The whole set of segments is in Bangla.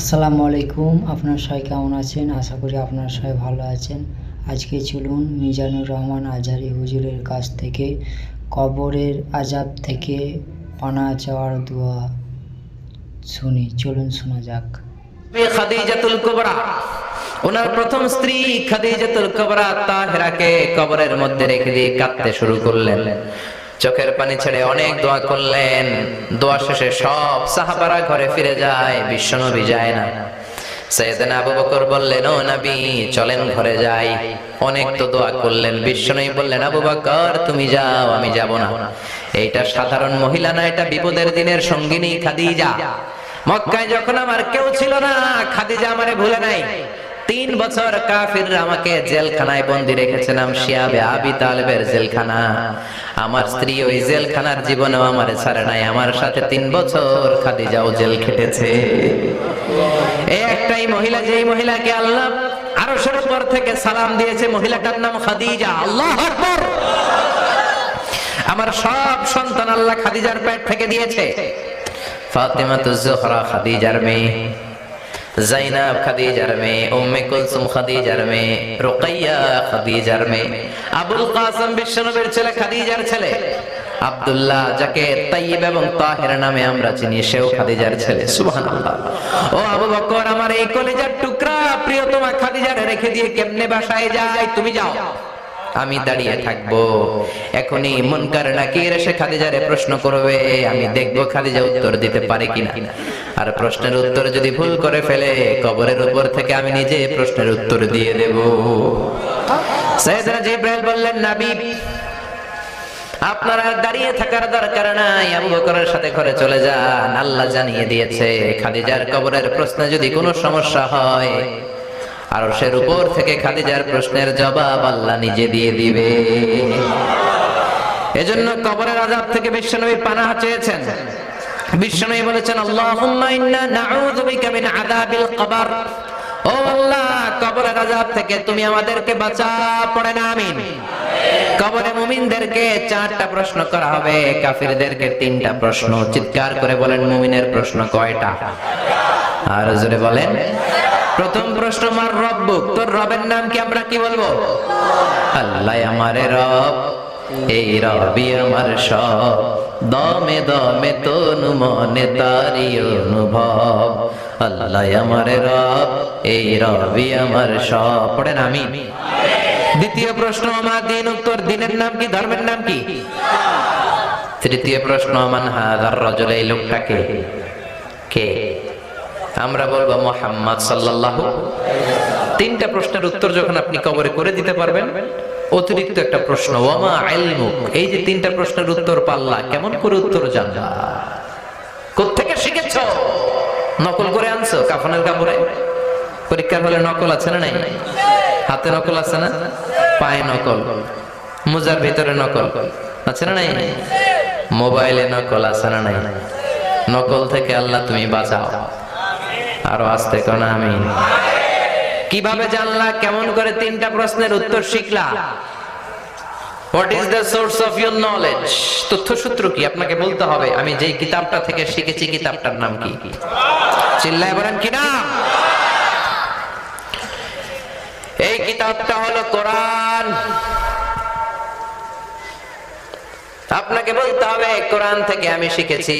আসসালামু আলাইকুম। আপনারা সবাই কেমন আছেন? আশা করি আপনারা সবাই ভালো আছেন। আজকে চলুন মিজানুর রহমান আজহারী হুজুরের কাছ থেকে কবরের আযাব থেকে পানাহ চাওয়ার দোয়া শুনি। চলুন শোনা যাক। খাদিজাতুল কুবরা, ওনার প্রথম স্ত্রী খাদিজাতুল কুবরা তাহেরাকে কবরের মধ্যে রেখে দিয়ে কাঁদতে শুরু করলেন। চোখের পানি ছেড়ে অনেক দোয়া করলেন। দোয়া শেষে সব সাহাবারা ঘরে ফিরে যায়, বিশ্বনবী যায় না। সাইয়েদনা আবু বকর বললেন, ও নবী চলেন ঘরে যাই। অনেক তো দোয়া করলেন, বিশ্বনবী বললেন, আবু বকর তুমি যাও, আমি যাব না। এইটা সাধারণ মহিলা না, এটা বিপদের দিনের সঙ্গিনী খাদিজা। মক্কায় যখন আমার কেউ ছিল না, খাদিজা আমারে ভুলে নাই। 3 বছর কাফিররা আমাকে জেলখানায় বন্দী রেখেছিলাম, শিয়াবে আবি তালেবের জেলখানা। আমার স্ত্রী ওই জেলখানার জীবনেও আমারে ছাড়ে নাই। আমার সাথে 3 বছর খাদিজাও জেল খেটেছে। এই একটাই মহিলা, যেই মহিলাকে আল্লাহ আরশের উপর থেকে সালাম দিয়েছে, মহিলাটার নাম খাদিজা। আল্লাহু আকবার। আমার সব সন্তান আল্লাহ খাদিজার পেট থেকে দিয়েছে। ফাতিমাতুজ জোহরা খাদিজার মেয়ে, জাইনাব খাদিজার মেয়ে, উম্মে কুলসুম খাদিজার মেয়ে, রুকাইয়া খাদিজার মেয়ে, আবুল কাসেম বিশ্বনবীর ছেলে খাদিজার ছেলে, আব্দুল্লাহ যাকে তাইয়্যিব এবং তাহের নামে আমরা চিনি, সেও খাদিজার ছেলে। সুবহানাল্লাহ। ও আবু বকর, আমার এই কলিজার টুকরা প্রিয়তমা খাদিজারে রেখে দিয়ে কেমনে বাসায় যায়? তুমি যাও, আমি দাঁড়িয়ে থাকবো। এখনই মুনকার নাকির এসে খাদিজারে প্রশ্ন করবে, আমি দেখবো খাদিজা উত্তর দিতে পারে কিনা। আর প্রশ্নের উত্তর যদি ভুল করে ফেলে, কবরের উপর থেকে আমি নিজে প্রশ্নের উত্তর দিয়ে দেব। সাইয়েদনা জিবরাইল বললেন, নবী আপনারা দাঁড়িয়ে থাকার দরকার নাই, আবু বকরের সাথে ঘরে চলে যান। আল্লাহ জানিয়ে দিয়েছে, খাদিজার কবরের প্রশ্নে যদি কোনো সমস্যা হয়, আরশের উপর থেকে খাদিজার প্রশ্নের জবাব আল্লাহ নিজে দিয়ে দিবে। এজন্য কবরের আযাব থেকে বিশ্বনবী পানাহ চেয়েছেন। বিশ্বনবী বলেছেন, আল্লাহুম্মা ইন্না নাউযু বিকা মিন আযাবিল কবর। ও আল্লাহ, কবরের আযাব থেকে তুমি আমাদেরকে বাঁচাও। পড়েন আমিন। কবরে মুমিনদেরকে 4টা প্রশ্ন করা হবে, কাফিরদেরকে 3টা প্রশ্ন। চিৎকার করে বলেন, মুমিনের প্রশ্ন কয়টা? আর জোরে বলেন। প্রথম প্রশ্ন, মার রব্বুক, তোর রবের নাম কি? আমরা কি বলবো? আল্লাহ আমারে রব, এই রবি আমার সব, দমে দমে তনু মনে তারি অনুভব। আল্লাহ আমারে রব, এই রবি আমার সব। পড়েন আমিন। দ্বিতীয় প্রশ্ন, আমার দিন, উত্তর দিনের নাম কি? ধর্মের নাম কি? তৃতীয় প্রশ্ন, মান হাযার রাজুল, এই লোকটাকে কে? আমরা বলবো মুহাম্মদ সাল্লাল্লাহু। 3টা প্রশ্নের উত্তর যখন আপনি কবরে করে দিতে পারবেন, অতিরিক্ত একটা প্রশ্ন, ওয়ামা ইলমুক, এই যে 3টা প্রশ্নের উত্তর পাল্লা, কেমন করে উত্তর জানলা? কোত্থেকে শিখেছো? নকল করে আনছো কাফনের কাপড়ে? পরীক্ষার হলে নকল আছে না নাই? হাতে নকল আছে না? পায়ে নকল, মোজার ভিতরে নকল আছে না নাই? মোবাইলে নকল আছে না নাই? নকল থেকে আল্লাহ তুমি বাঁচাও। আরো আস্তে কোন আমিন। কিভাবে জানলা? কেমন করে 3টা প্রশ্নের উত্তর শিখলা? What is the source of your knowledge? তথ্যসূত্র কি? আপনাকে বলতে হবে, আমি যেই কিতাবটা থেকে শিখেছি কিতাবটার নাম কি? চিল্লায় বলেন কি নাম? এই কিতাবটা হলো কোরআন। আপনাকে বলতে হবে, কোরআন থেকে আমি শিখেছি,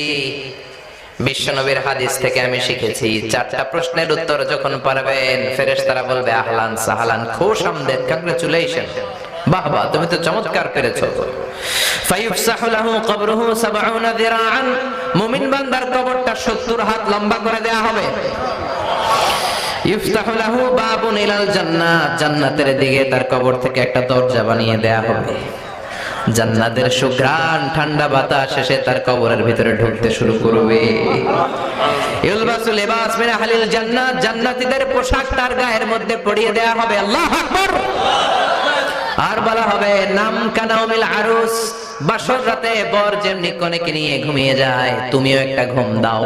বিশ্বনবীর হাদিস থেকে আমি শিখেছি। 4টা প্রশ্নের উত্তর যখন পারবেন, ফেরেশতারা বলবে, আহলান সাহলান, খুশ আমদেদ, কংগ্রাচুলেশন, বাহ বাহ, তুমি তো চমৎকার পেরেছো। ফায়ুফসাহু লাহু কবরুহু 70 যিরাআন, মুমিন বান্দার কবরটা 70 হাত লম্বা করে দেয়া হবে। ইফতাহু লাহু বাবুন ইলাল জান্নাহ, জান্নাতের দিকে তার কবর থেকে একটা দরজা বানিয়ে দেয়া হবে। জান্নাতের সুঘ্রাণ ঠান্ডা বাতাস এসে তার কবরের ভিতরে ঢুকতে শুরু করবে। ইলবাসু লিবাস মিন আহলিল জান্নাত, জান্নাতীদের পোশাক তার গায়ের মধ্যে পরিয়ে দেয়া হবে। আল্লাহু আকবার। আর বলা হবে, নাম কানাউমিল আরুস, বাসর রাতে বর যেমনি কনেকে নিয়ে ঘুমিয়ে যায়, তুমিও একটা ঘুম দাও।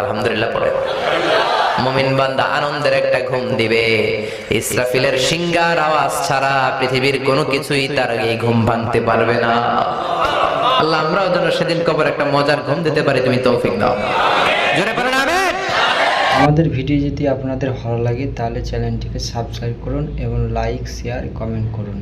আলহামদুলিল্লাহ পড়ে মুমিন বান্দা আনন্দের একটা ঘুম দিবে। ইসরাফিলের সিংগার আওয়াজ ছাড়া পৃথিবীর কোনো কিছুই তার এই ঘুম ভাঙতে পারবে না। আল্লাহ আমরাও যেন সেদিন কবর একটা মজার ঘুম দিতে পারি, তুমি তৌফিক দাও। জোরে বলেন আমিন। আমাদের ভিডিও যদি আপনাদের ভালো লাগে তাহলে চ্যানেলটিকে সাবস্ক্রাইব করুন এবং লাইক শেয়ার কমেন্ট করুন।